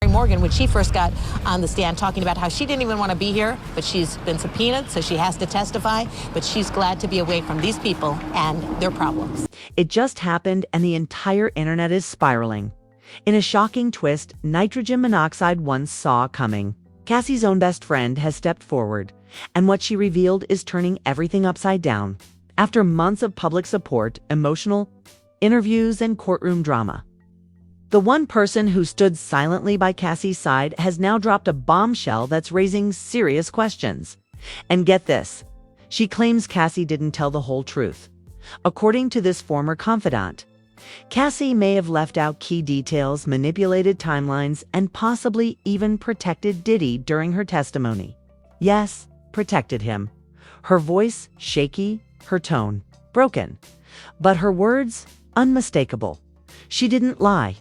Morgan when she first got on the stand, talking about how she didn't even want to be here, but she's been subpoenaed, so she has to testify. But she's glad to be away from these people and their problems. It just happened, and the entire internet is spiraling. In a shocking twist nitrogen monoxide once saw coming, Cassie's own best friend has stepped forward, and what she revealed is turning everything upside down. After months of public support, emotional interviews, and courtroom drama, the one person who stood silently by Cassie's side has now dropped a bombshell that's raising serious questions. And get this, she claims Cassie didn't tell the whole truth. According to this former confidant, Cassie may have left out key details, manipulated timelines, and possibly even protected Diddy during her testimony. Yes, protected him. Her voice shaky, her tone broken, but her words unmistakable. She didn't lie,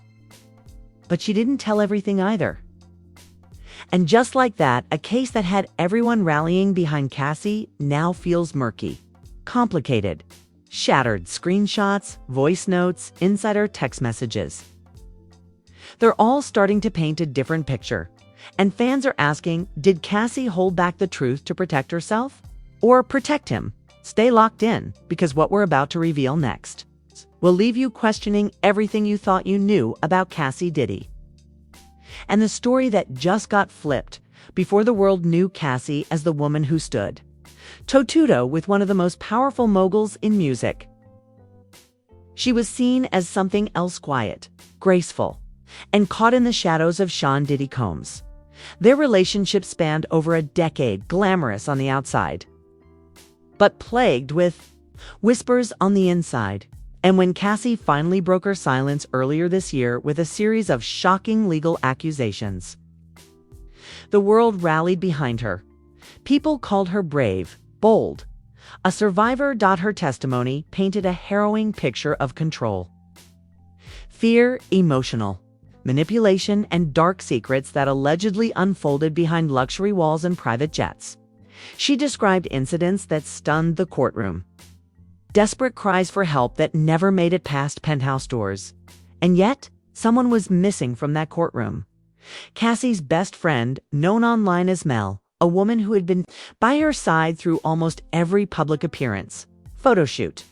but she didn't tell everything either. And just like that, a case that had everyone rallying behind Cassie now feels murky, complicated. Shattered screenshots, voice notes, insider text messages. They're all starting to paint a different picture. And fans are asking, did Cassie hold back the truth to protect herself? Or protect him? Stay locked in, because what we're about to reveal next will leave you questioning everything you thought you knew about Cassie Diddy. And the story that just got flipped before the world knew Cassie as the woman who stood toe-to-toe with one of the most powerful moguls in music. She was seen as something else, quiet, graceful, and caught in the shadows of Sean Diddy Combs. Their relationship spanned over a decade, glamorous on the outside, but plagued with whispers on the inside. And when Cassie finally broke her silence earlier this year with a series of shocking legal accusations, the world rallied behind her. People called her brave, bold. A survivor. Her testimony painted a harrowing picture of control, fear, emotional manipulation, and dark secrets that allegedly unfolded behind luxury walls and private jets. She described incidents that stunned the courtroom, desperate cries for help that never made it past penthouse doors. And yet, someone was missing from that courtroom. Cassie's best friend, known online as Mel, a woman who had been by her side through almost every public appearance, photo shoot,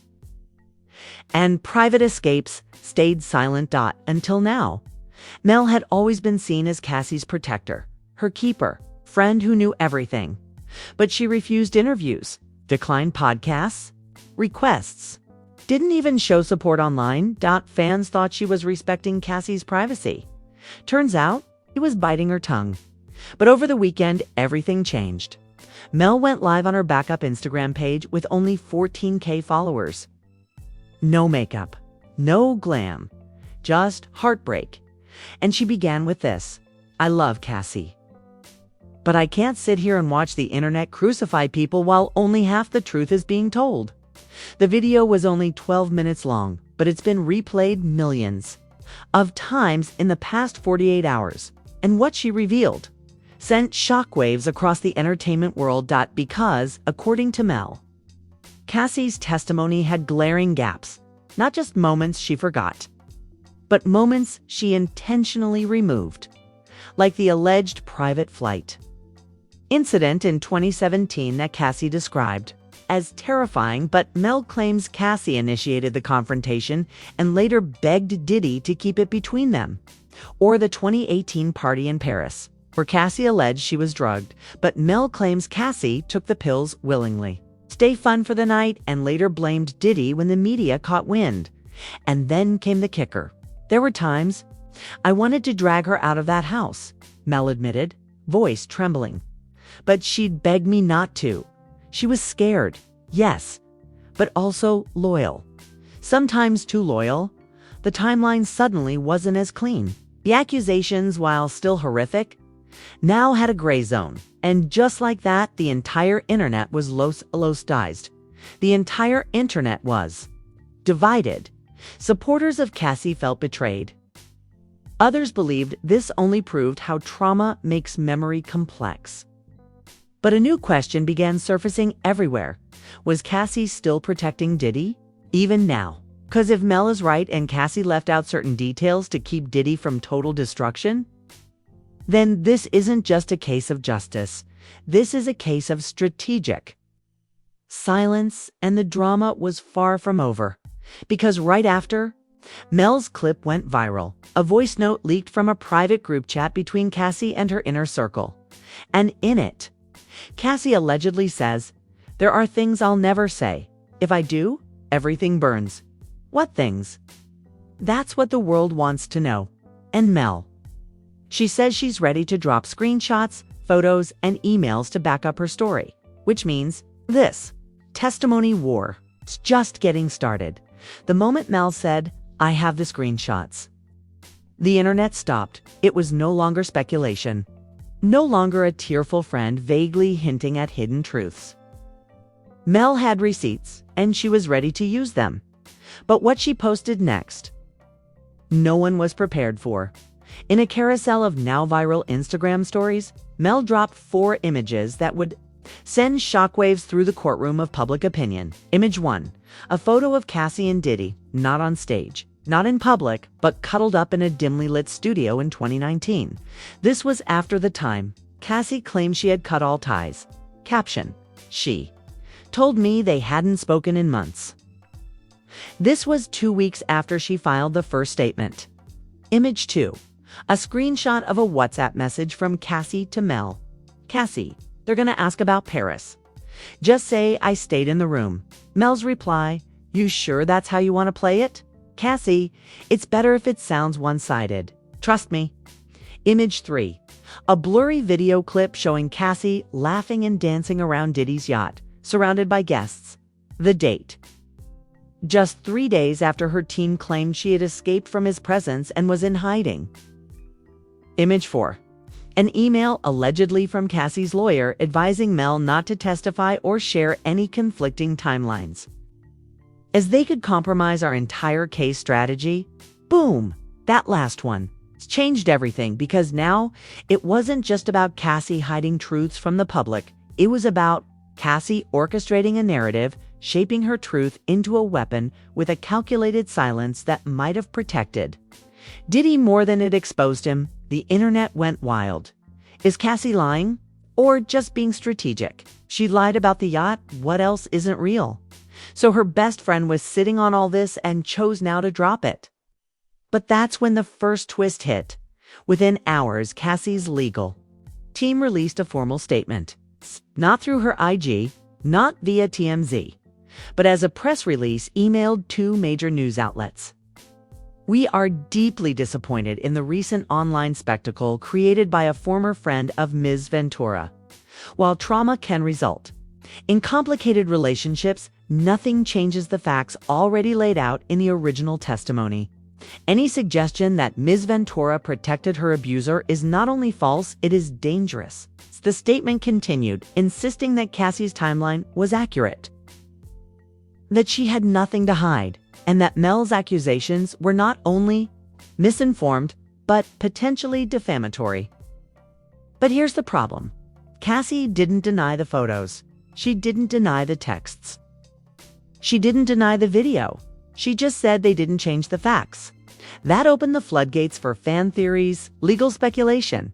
and private escapes, stayed silent. Until now, Mel had always been seen as Cassie's protector, her keeper, friend who knew everything. But she refused interviews, declined podcasts, requests, didn't even show support online. Fans thought she was respecting Cassie's privacy. Turns out, she was biting her tongue. But over the weekend, everything changed. Mel went live on her backup Instagram page with only 14K followers. No makeup, no glam, just heartbreak. And she began with this: I love Cassie, but I can't sit here and watch the internet crucify people while only half the truth is being told. The video was only 12 minutes long, but it's been replayed millions of times in the past 48 hours. And what she revealed sent shockwaves across the entertainment world. Because, according to Mel, Cassie's testimony had glaring gaps, not just moments she forgot, but moments she intentionally removed, like the alleged private flight incident in 2017 that Cassie described as terrifying, but Mel claims Cassie initiated the confrontation and later begged Diddy to keep it between them. Or the 2018 party in Paris, where Cassie alleged she was drugged, but Mel claims Cassie took the pills willingly. Stay fun for the night, and later blamed Diddy when the media caught wind. And then came the kicker. There were times I wanted to drag her out of that house, Mel admitted, voice trembling. But she'd beg me not to. She was scared, yes, but also loyal. Sometimes too loyal. The timeline suddenly wasn't as clean. The accusations, while still horrific, now had a gray zone. And just like that, the entire internet was localized. The entire internet was divided. Supporters of Cassie felt betrayed. Others believed this only proved how trauma makes memory complex. But a new question began surfacing everywhere. Was Cassie still protecting Diddy? Even now? Because if Mel is right and Cassie left out certain details to keep Diddy from total destruction, then this isn't just a case of justice. This is a case of strategic silence, and the drama was far from over. Because right after, Mel's clip went viral. A voice note leaked from a private group chat between Cassie and her inner circle. And in it, Cassie allegedly says, "There are things I'll never say. If I do, everything burns." What things? That's what the world wants to know. And Mel. She says she's ready to drop screenshots, photos, and emails to back up her story. Which means this. Testimony war. It's just getting started. The moment Mel said, "I have the screenshots," the internet stopped. It was no longer speculation. No longer a tearful friend vaguely hinting at hidden truths. Mel had receipts, and she was ready to use them. But what she posted next, no one was prepared for. In a carousel of now viral Instagram stories, Mel dropped 4 images that would send shockwaves through the courtroom of public opinion. Image 1, a photo of Cassie and Diddy, not on stage, not in public, but cuddled up in a dimly lit studio in 2019. This was after the time Cassie claimed she had cut all ties. Caption: she told me they hadn't spoken in months. This was 2 weeks after she filed the first statement. Image 2, a screenshot of a WhatsApp message from Cassie to Mel. "Cassie, they're gonna ask about Paris. Just say I stayed in the room." Mel's reply: "You sure that's how you want to play it?" Cassie: "It's better if it sounds one-sided. Trust me." Image 3, a blurry video clip showing Cassie laughing and dancing around Diddy's yacht, surrounded by guests. The date: just 3 days after her team claimed she had escaped from his presence and was in hiding. Image 4, an email allegedly from Cassie's lawyer advising Mel not to testify or share any conflicting timelines, as they could compromise our entire case strategy. Boom! That last one. It's changed everything, because now it wasn't just about Cassie hiding truths from the public. It was about Cassie orchestrating a narrative, shaping her truth into a weapon with a calculated silence that might have protected Diddy more than it exposed him. The internet went wild. Is Cassie lying? Or just being strategic? She lied about the yacht. What else isn't real? So her best friend was sitting on all this and chose now to drop it. But that's when the first twist hit. Within hours, Cassie's legal team released a formal statement. Not through her IG, not via TMZ, but as a press release emailed 2 major news outlets. "We are deeply disappointed in the recent online spectacle created by a former friend of Ms. Ventura. While trauma can result in complicated relationships, nothing changes the facts already laid out in the original testimony. Any suggestion that Ms. Ventura protected her abuser is not only false, it is dangerous." The statement continued, insisting that Cassie's timeline was accurate, that she had nothing to hide, and that Mel's accusations were not only misinformed, but potentially defamatory. But here's the problem. Cassie didn't deny the photos. She didn't deny the texts. She didn't deny the video. She just said they didn't change the facts. That opened the floodgates for fan theories, legal speculation,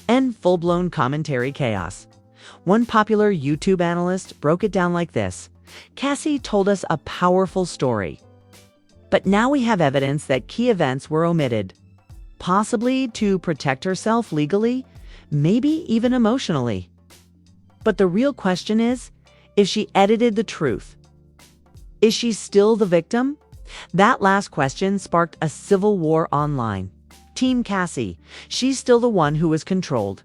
and full-blown commentary chaos. One popular YouTube analyst broke it down like this: "Cassie told us a powerful story. But now we have evidence that key events were omitted, possibly to protect herself legally, maybe even emotionally. But the real question is, if she edited the truth, is she still the victim?" That last question sparked a civil war online. Team Cassie, she's still the one who was controlled.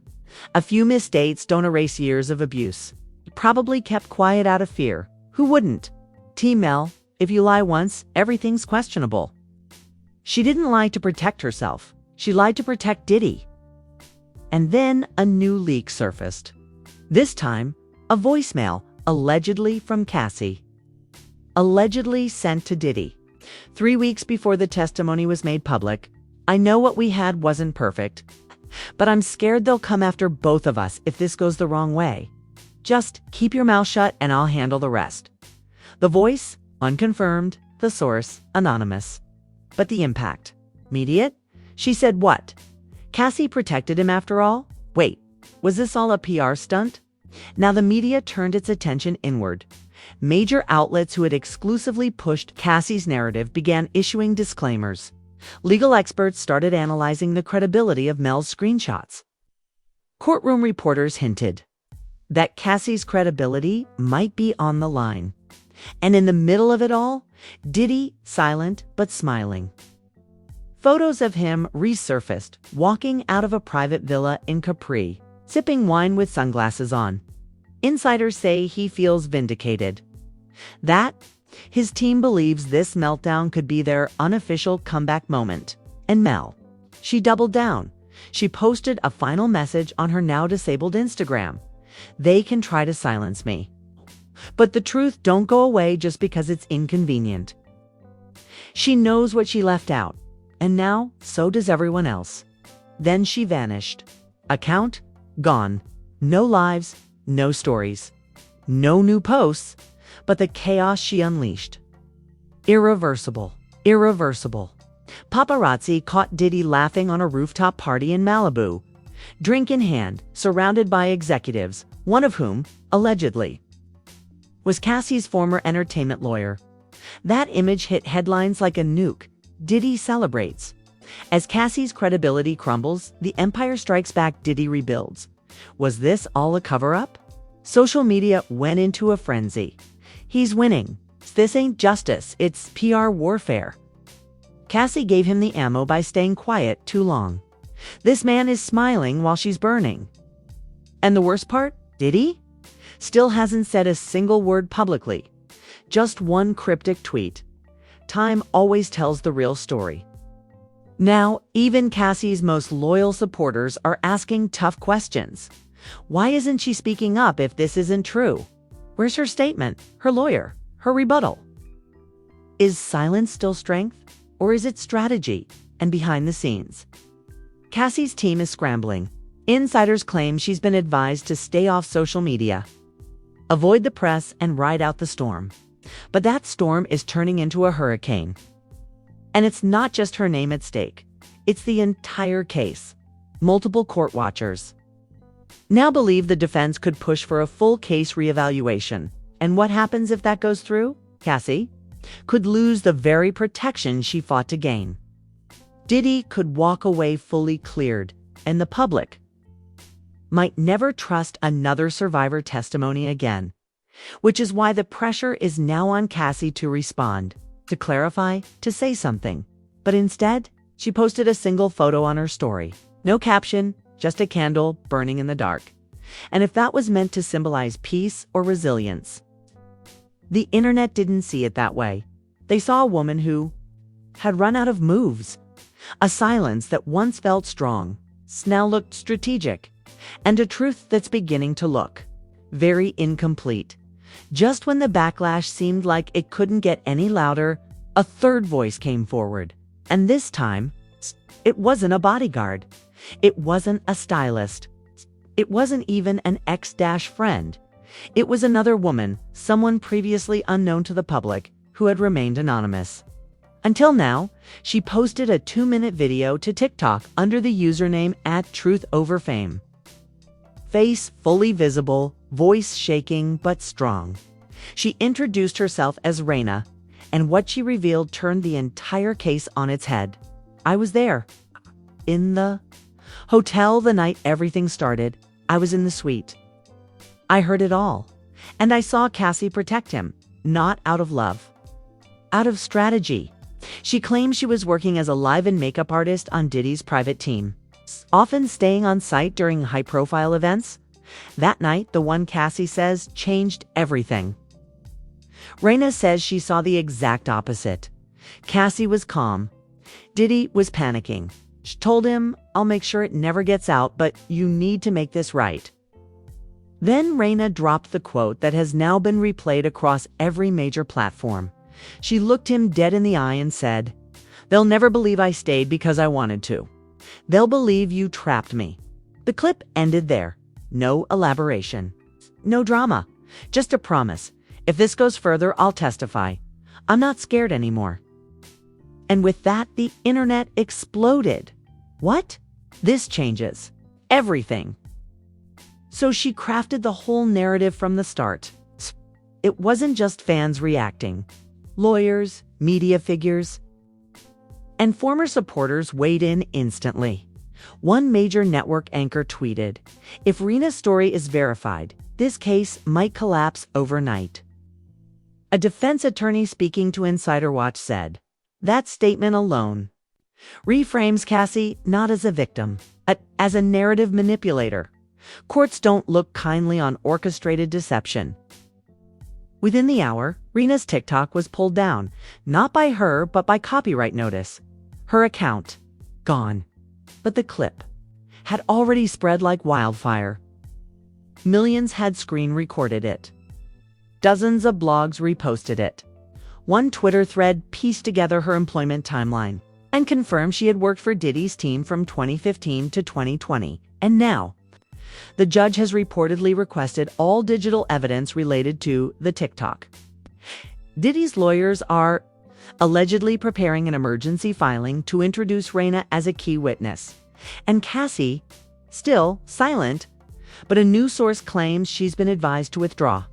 A few misdates don't erase years of abuse. Probably kept quiet out of fear. Who wouldn't? Team Mel, if you lie once, everything's questionable. She didn't lie to protect herself. She lied to protect Diddy. And then a new leak surfaced. This time, a voicemail, allegedly from Cassie. Allegedly sent to Diddy. 3 weeks before the testimony was made public. "I know what we had wasn't perfect, but I'm scared they'll come after both of us if this goes the wrong way. Just keep your mouth shut and I'll handle the rest." The voice, unconfirmed. The source, anonymous. But the impact? Immediate? She said what? Cassie protected him after all? Wait, was this all a PR stunt? Now the media turned its attention inward. Major outlets who had exclusively pushed Cassie's narrative began issuing disclaimers. Legal experts started analyzing the credibility of Mel's screenshots. Courtroom reporters hinted that Cassie's credibility might be on the line. And in the middle of it all, Diddy, silent but smiling. Photos of him resurfaced, walking out of a private villa in Capri, sipping wine with sunglasses on. Insiders say he feels vindicated. That his team believes this meltdown could be their unofficial comeback moment. And Mel, she doubled down. She posted a final message on her now disabled Instagram. They can try to silence me, but the truth don't go away just because it's inconvenient. She knows what she left out, and now so does everyone else. Then she vanished. Account gone. No lives, no stories, no new posts, but the chaos she unleashed. Irreversible. Irreversible. Paparazzi caught Diddy laughing on a rooftop party in Malibu, drink in hand, surrounded by executives, one of whom, allegedly, was Cassie's former entertainment lawyer. That image hit headlines like a nuke. Diddy celebrates. As Cassie's credibility crumbles, the Empire Strikes Back, Diddy rebuilds. Was this all a cover-up? Social media went into a frenzy. He's winning. This ain't justice, it's PR warfare. Cassie gave him the ammo by staying quiet too long. This man is smiling while she's burning. And the worst part, Diddy still hasn't said a single word publicly. Just one cryptic tweet. Time always tells the real story. Now, even Cassie's most loyal supporters are asking tough questions. Why isn't she speaking up if this isn't true? Where's her statement, her lawyer, her rebuttal? Is silence still strength, or is it strategy and behind the scenes? Cassie's team is scrambling. Insiders claim she's been advised to stay off social media, avoid the press, and ride out the storm. But that storm is turning into a hurricane. And it's not just her name at stake. It's the entire case. Multiple court watchers now believe the defense could push for a full case reevaluation. And what happens if that goes through? Cassie could lose the very protection she fought to gain. Diddy could walk away fully cleared, and the public might never trust another survivor testimony again. Which is why the pressure is now on Cassie to respond, to clarify, to say something. But instead, she posted a single photo on her story. No caption, just a candle burning in the dark. And if that was meant to symbolize peace or resilience, the internet didn't see it that way. They saw a woman who had run out of moves. A silence that once felt strong now looked strategic. And a truth that's beginning to look very incomplete. Just when the backlash seemed like it couldn't get any louder, a third voice came forward. And this time, it wasn't a bodyguard. It wasn't a stylist. It wasn't even an ex-friend. It was another woman, someone previously unknown to the public, who had remained anonymous. Until now, she posted a 2-minute video to TikTok under the username @TruthOverFame. Face fully visible, voice shaking but strong. She introduced herself as Raina, and what she revealed turned the entire case on its head. I was there, in the hotel the night everything started. I was in the suite. I heard it all, and I saw Cassie protect him, not out of love, out of strategy. She claims she was working as a live and makeup artist on Diddy's private team, often staying on site during high-profile events. That night, the one Cassie says changed everything. Raina says she saw the exact opposite. Cassie was calm. Diddy was panicking. She told him, "I'll make sure it never gets out, but you need to make this right." Then Raina dropped the quote that has now been replayed across every major platform. She looked him dead in the eye and said, "They'll never believe I stayed because I wanted to. They'll believe you trapped me." The clip ended there. No elaboration. No drama. Just a promise. If this goes further, I'll testify. I'm not scared anymore. And with that, the internet exploded. What? This changes everything. So she crafted the whole narrative from the start. It wasn't just fans reacting. Lawyers, media figures, and former supporters weighed in instantly. One major network anchor tweeted, "If Rena's story is verified, this case might collapse overnight." A defense attorney speaking to Insider Watch said, "That statement alone reframes Cassie not as a victim, but as a narrative manipulator. Courts don't look kindly on orchestrated deception." Within the hour, Rena's TikTok was pulled down, not by her, but by copyright notice. Her account, gone. But the clip had already spread like wildfire. Millions had screen recorded it. Dozens of blogs reposted it. One Twitter thread pieced together her employment timeline and confirmed she had worked for Diddy's team from 2015 to 2020. And now, the judge has reportedly requested all digital evidence related to the TikTok. Diddy's lawyers are allegedly preparing an emergency filing to introduce Rena as a key witness. And Cassie, still silent, but a new source claims she's been advised to withdraw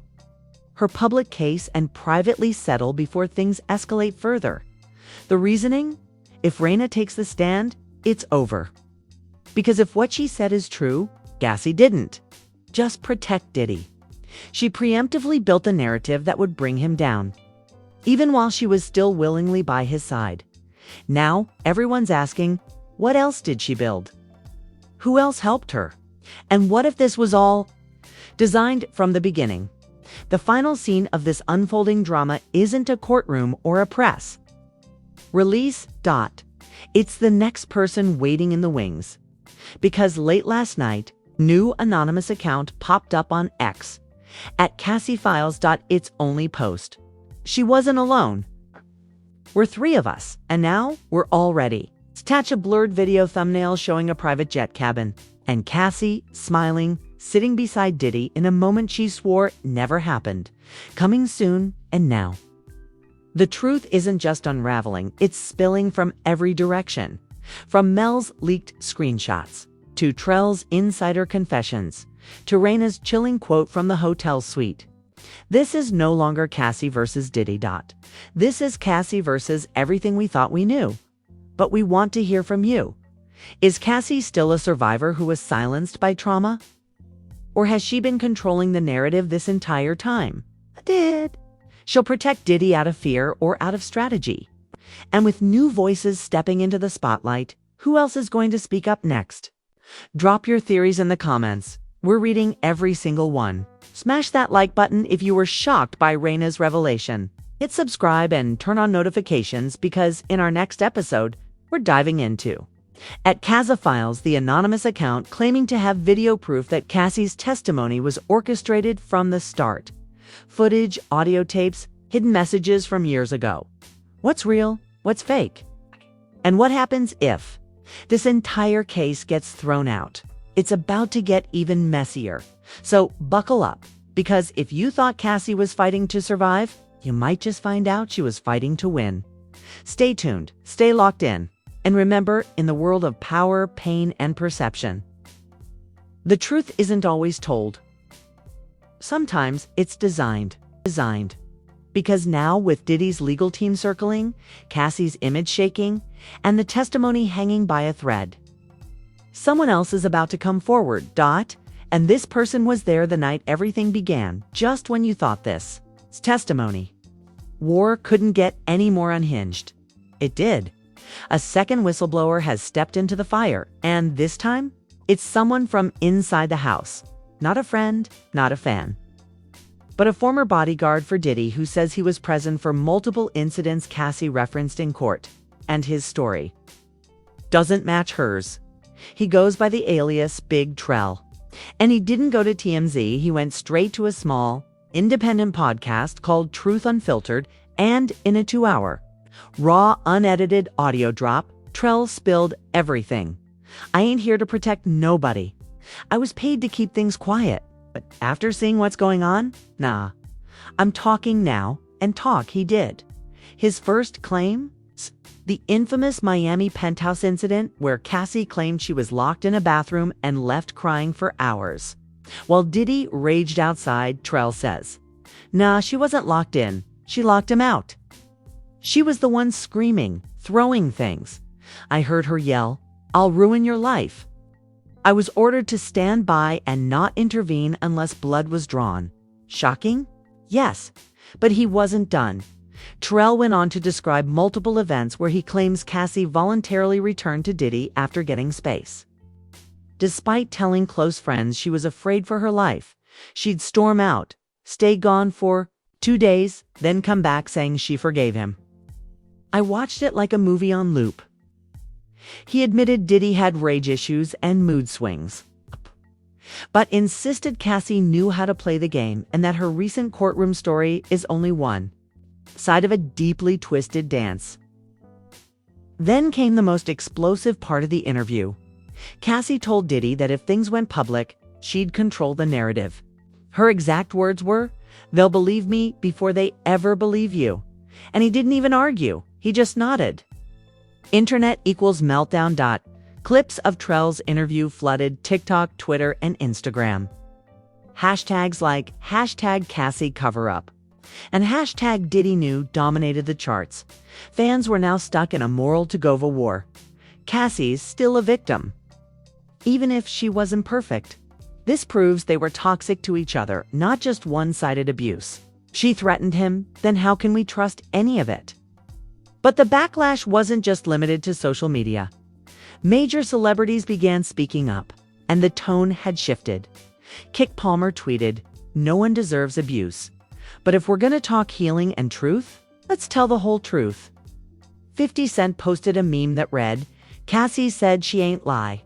her public case and privately settle before things escalate further. The reasoning? If Rena takes the stand, it's over. Because if what she said is true, Cassie didn't just protect Diddy. She preemptively built a narrative that would bring him down, even while she was still willingly by his side. Now, everyone's asking, what else did she build? Who else helped her? And what if this was all designed from the beginning? The final scene of this unfolding drama isn't a courtroom or a press release. It's the next person waiting in the wings. Because late last night, new anonymous account popped up on X at CassieFiles. Its only post. She wasn't alone. We're three of us, and now we're all ready. Attach a blurred video thumbnail showing a private jet cabin, and Cassie, smiling, sitting beside Diddy in a moment she swore never happened. Coming soon and now. The truth isn't just unraveling, it's spilling from every direction. From Mel's leaked screenshots, to Trell's insider confessions, to Rena's chilling quote from the hotel suite. This is no longer Cassie versus Diddy. This is Cassie versus everything we thought we knew. But we want to hear from you. Is Cassie still a survivor who was silenced by trauma? Or has she been controlling the narrative this entire time? She'll protect Diddy out of fear or out of strategy. And with new voices stepping into the spotlight, who else is going to speak up next? Drop your theories in the comments. We're reading every single one. Smash that like button if you were shocked by Rena's revelation. Hit subscribe and turn on notifications because in our next episode, we're diving into at CassieFiles, the anonymous account claiming to have video proof that Cassie's testimony was orchestrated from the start. Footage, audio tapes, hidden messages from years ago. What's real? What's fake? And what happens if this entire case gets thrown out? It's about to get even messier. So buckle up, because if you thought Cassie was fighting to survive, you might just find out she was fighting to win. Stay tuned, stay locked in, and remember, in the world of power, pain, and perception, the truth isn't always told. Sometimes it's designed. Because now, with Diddy's legal team circling, Cassie's image shaking, and the testimony hanging by a thread, someone else is about to come forward. And this person was there the night everything began, just when you thought this testimony war couldn't get any more unhinged. It did. A second whistleblower has stepped into the fire, and this time, it's someone from inside the house. Not a friend, not a fan, but a former bodyguard for Diddy who says he was present for multiple incidents Cassie referenced in court. And his story doesn't match hers. He goes by the alias Big Trell. And he didn't go to TMZ, he went straight to a small, independent podcast called Truth Unfiltered, and in a 2-hour, raw, unedited audio drop, Trell spilled everything. I ain't here to protect nobody. I was paid to keep things quiet, but after seeing what's going on, nah. I'm talking now, and talk he did. His first claim? The infamous Miami penthouse incident where Cassie claimed she was locked in a bathroom and left crying for hours. While Diddy raged outside, Trell says, "Nah, she wasn't locked in. She locked him out. She was the one screaming, throwing things. I heard her yell, 'I'll ruin your life.' I was ordered to stand by and not intervene unless blood was drawn." Shocking? Yes, but he wasn't done. Terrell went on to describe multiple events where he claims Cassie voluntarily returned to Diddy after getting space. Despite telling close friends she was afraid for her life, she'd storm out, stay gone for 2 days, then come back saying she forgave him. "I watched it like a movie on loop." He admitted Diddy had rage issues and mood swings, but insisted Cassie knew how to play the game and that her recent courtroom story is only one side of a deeply twisted dance. Then came the most explosive part of the interview. Cassie told Diddy that if things went public, she'd control the narrative. Her exact words were, "They'll believe me before they ever believe you." And he didn't even argue, he just nodded. Internet equals meltdown. Clips of Trell's interview flooded TikTok, Twitter, and Instagram. Hashtags like #CassieCoverUp and #DiddyKnew dominated the charts. Fans were now stuck in a moral to-go war. Cassie's still a victim, even if she wasn't perfect. This proves they were toxic to each other, not just one-sided abuse. She threatened him, then how can we trust any of it? But the backlash wasn't just limited to social media. Major celebrities began speaking up, and the tone had shifted. Kik Palmer tweeted, "No one deserves abuse. But if we're gonna talk healing and truth, let's tell the whole truth." 50 Cent posted a meme that read, "Cassie said she ain't lie.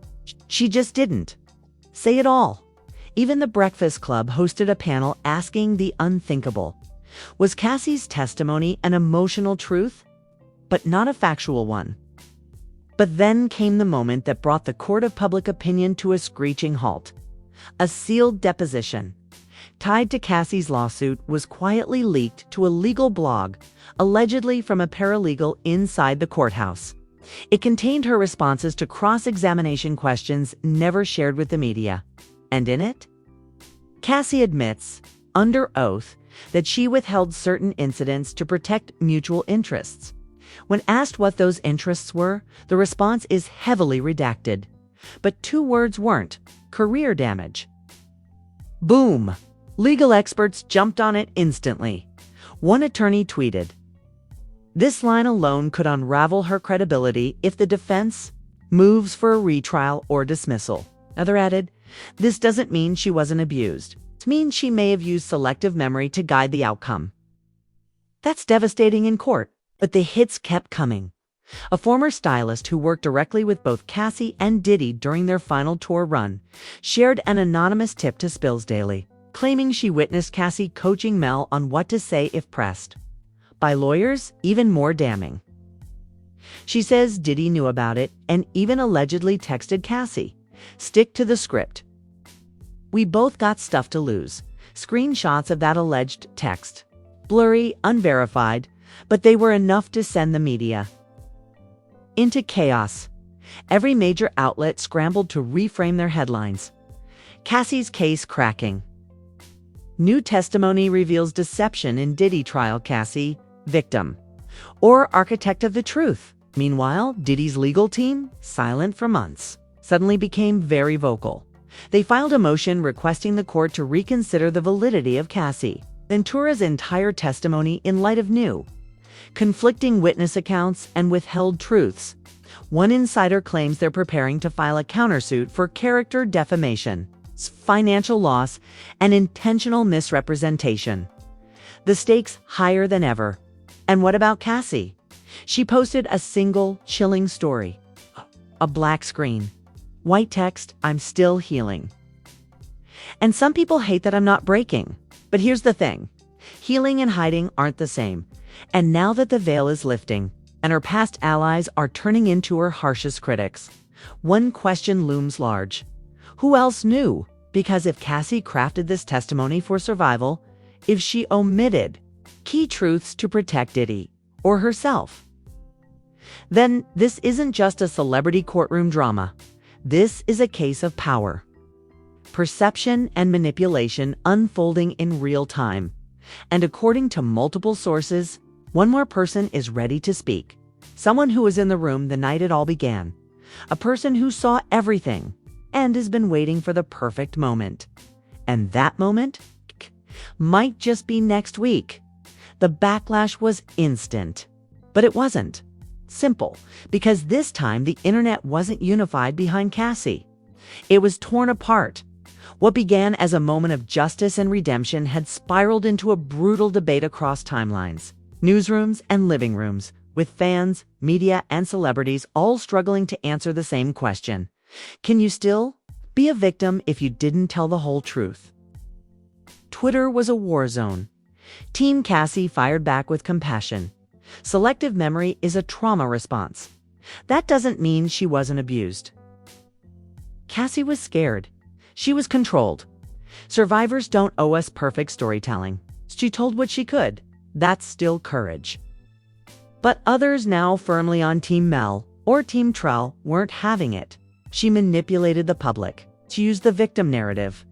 She just didn't say it all." Even The Breakfast Club hosted a panel asking the unthinkable. Was Cassie's testimony an emotional truth, but not a factual one? But then came the moment that brought the court of public opinion to a screeching halt. A sealed deposition tied to Cassie's lawsuit was quietly leaked to a legal blog, allegedly from a paralegal inside the courthouse. It contained her responses to cross-examination questions never shared with the media. And in it, Cassie admits, under oath, that she withheld certain incidents to protect mutual interests. When asked what those interests were, the response is heavily redacted. But 2 words weren't: career damage. Boom! Legal experts jumped on it instantly. One attorney tweeted, "This line alone could unravel her credibility if the defense moves for a retrial or dismissal." Another added, "This doesn't mean she wasn't abused. It means she may have used selective memory to guide the outcome." That's devastating in court, but the hits kept coming. A former stylist who worked directly with both Cassie and Diddy during their final tour run shared an anonymous tip to Spills Daily, claiming she witnessed Cassie coaching Mel on what to say if pressed by lawyers, even more damning. She says Diddy knew about it and even allegedly texted Cassie, "Stick to the script. We both got stuff to lose." Screenshots of that alleged text. Blurry, unverified, but they were enough to send the media into chaos. Every major outlet scrambled to reframe their headlines. Cassie's case cracking. New testimony reveals deception in Diddy trial. Cassie, victim or architect of the truth. Meanwhile, Diddy's legal team, silent for months, suddenly became very vocal. They filed a motion requesting the court to reconsider the validity of Cassie Ventura's entire testimony in light of new, conflicting witness accounts and withheld truths. One insider claims they're preparing to file a countersuit for character defamation, financial loss, and intentional misrepresentation. The stakes higher than ever. And what about Cassie? She posted a single chilling story. A black screen. White text, "I'm still healing." And some people hate that I'm not breaking. But here's the thing. Healing and hiding aren't the same. And now that the veil is lifting, and her past allies are turning into her harshest critics, one question looms large. Who else knew? Because if Cassie crafted this testimony for survival, if she omitted key truths to protect Diddy or herself, then this isn't just a celebrity courtroom drama. This is a case of power, perception, and manipulation unfolding in real time. And according to multiple sources, one more person is ready to speak. Someone who was in the room the night it all began. A person who saw everything and has been waiting for the perfect moment. And that moment might just be next week. The backlash was instant. But it wasn't. Simple, because this time the internet wasn't unified behind Cassie. It was torn apart. What began as a moment of justice and redemption had spiraled into a brutal debate across timelines, newsrooms, and living rooms, with fans, media, and celebrities all struggling to answer the same question. Can you still be a victim if you didn't tell the whole truth? Twitter was a war zone. Team Cassie fired back with compassion. Selective memory is a trauma response. That doesn't mean she wasn't abused. Cassie was scared. She was controlled. Survivors don't owe us perfect storytelling. She told what she could. That's still courage. But others now firmly on Team Mel or Team Trell weren't having it. She manipulated the public. She used the victim narrative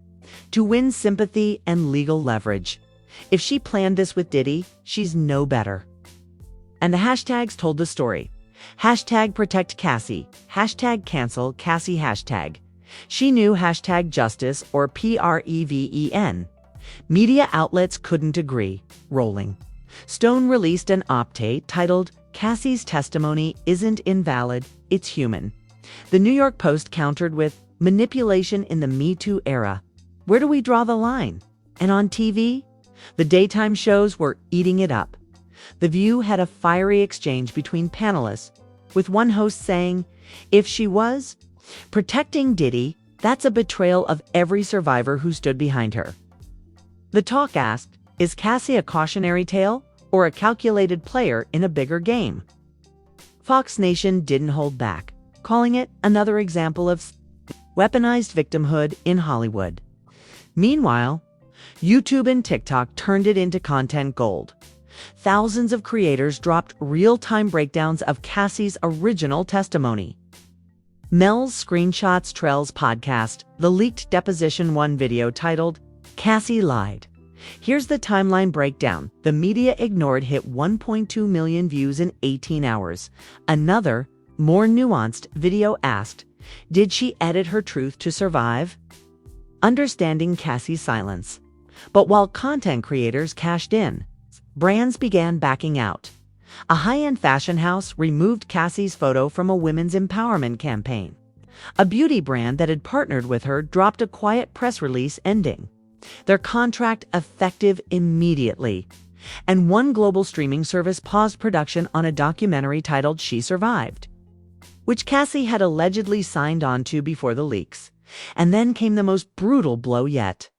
to win sympathy and legal leverage. If she planned this with Diddy, she's no better. And the hashtags told the story. Hashtag protect Cassie. Hashtag cancel Cassie hashtag. She knew hashtag justice or PREVEN. Media outlets couldn't agree. Rolling Stone released an op-ed titled Cassie's testimony isn't invalid, it's human. The New York Post countered with manipulation in the Me Too era. Where do we draw the line? And on TV, the daytime shows were eating it up. The View had a fiery exchange between panelists, with one host saying, if she was protecting Diddy, that's a betrayal of every survivor who stood behind her. The Talk asked, is Cassie a cautionary tale or a calculated player in a bigger game? Fox Nation didn't hold back, calling it another example of weaponized victimhood in Hollywood. Meanwhile, YouTube and TikTok turned it into content gold. Thousands of creators dropped real-time breakdowns of Cassie's original testimony. Mel's Screenshots Trell's podcast, the leaked Deposition 1 video titled, Cassie Lied. Here's the timeline breakdown. The media ignored hit 1.2 million views in 18 hours. Another, more nuanced video asked, did she edit her truth to survive? Understanding Cassie's silence. But while content creators cashed in, brands began backing out. A high-end fashion house removed Cassie's photo from a women's empowerment campaign. A beauty brand that had partnered with her dropped a quiet press release ending their contract effective immediately. And one global streaming service paused production on a documentary titled She Survived, which Cassie had allegedly signed on to before the leaks. And then came the most brutal blow yet.